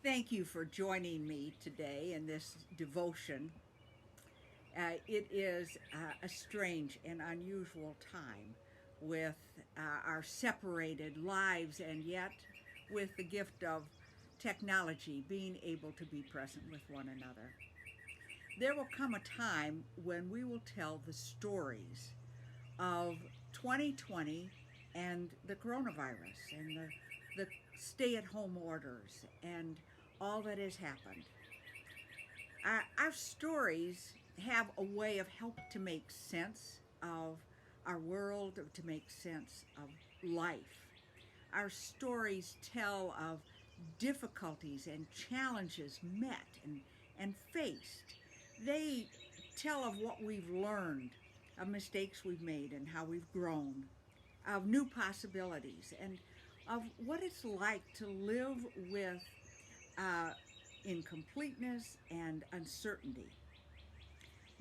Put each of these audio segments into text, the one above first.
Thank you for joining me today in this devotion. It is a strange and unusual time with our separated lives, and yet with the gift of technology being able to be present with one another. There will come a time when we will tell the stories of 2020 and the coronavirus and the stay at home orders and all that has happened. Our stories have a way of help to make sense of our world, to make sense of life. Our stories tell of difficulties and challenges met and faced. They tell of what we've learned, of mistakes we've made and how we've grown, of new possibilities, and of what it's like to live with uh, incompleteness and uncertainty.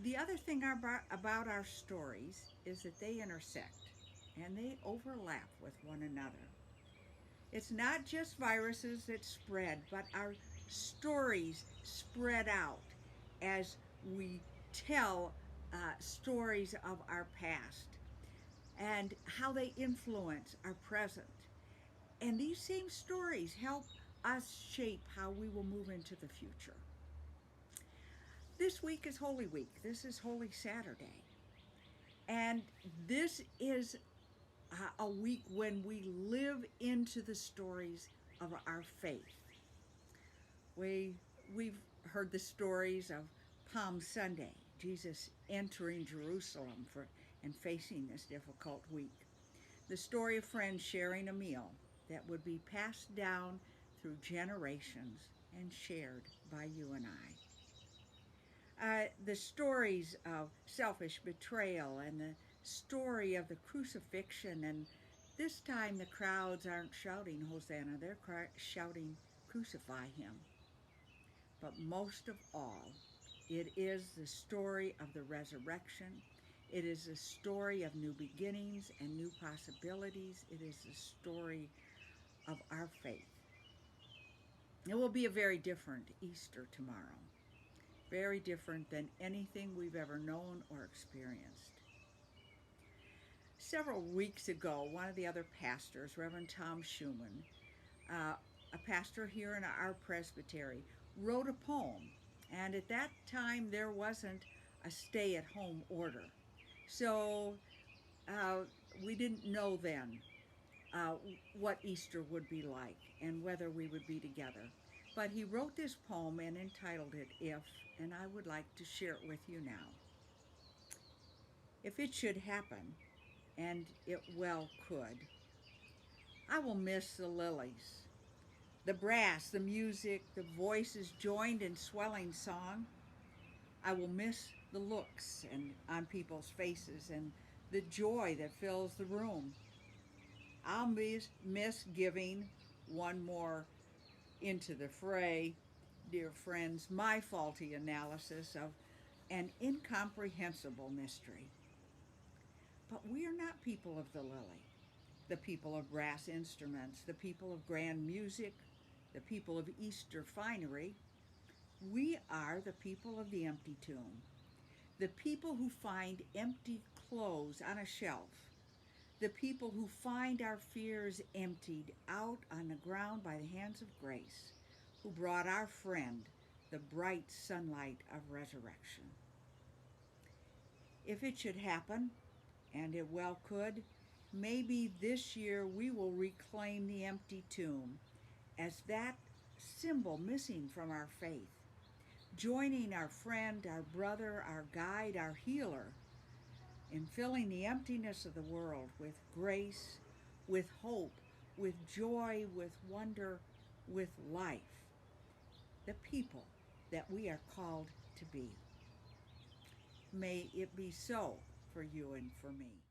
The other thing about our stories is that they intersect and they overlap with one another. It's not just viruses that spread, but our stories spread out as we tell stories of our past and how they influence our present. And these same stories help us shape how we will move into the future. This week is Holy Week. This is Holy Saturday. And this is a week when we live into the stories of our faith. We've heard the stories of Palm Sunday, Jesus entering Jerusalem and facing this difficult week. The story of friends sharing a meal that would be passed down through generations and shared by you and I. The stories of selfish betrayal and the story of the crucifixion, and this time the crowds aren't shouting Hosanna, they're shouting crucify him. But most of all, it is the story of the resurrection. It is the story of new beginnings and new possibilities. It is the story of our faith. It will be a very different Easter tomorrow, very different than anything we've ever known or experienced. Several weeks ago, one of the other pastors, Reverend Tom Schumann, a pastor here in our presbytery, wrote a poem. And at that time, there wasn't a stay-at-home order. So we didn't know then what Easter would be like and whether we would be together. But he wrote this poem and entitled it If, and I would like to share it with you now. If it should happen, and it well could, I will miss the lilies, the brass, the music, the voices joined in swelling song. I will miss the looks and on people's faces and the joy that fills the room. I'll miss giving one more into the fray, dear friends, my faulty analysis of an incomprehensible mystery. But we are not people of the lily, the people of brass instruments, the people of grand music, the people of Easter finery. We are the people of the empty tomb, the people who find empty clothes on a shelf, the people who find our fears emptied out on the ground by the hands of grace, who brought our friend the bright sunlight of resurrection. If it should happen, and it well could, maybe this year we will reclaim the empty tomb as that symbol missing from our faith, joining our friend, our brother, our guide, our healer, in filling the emptiness of the world with grace, with hope, with joy, with wonder, with life, the people that we are called to be. May it be so for you and for me.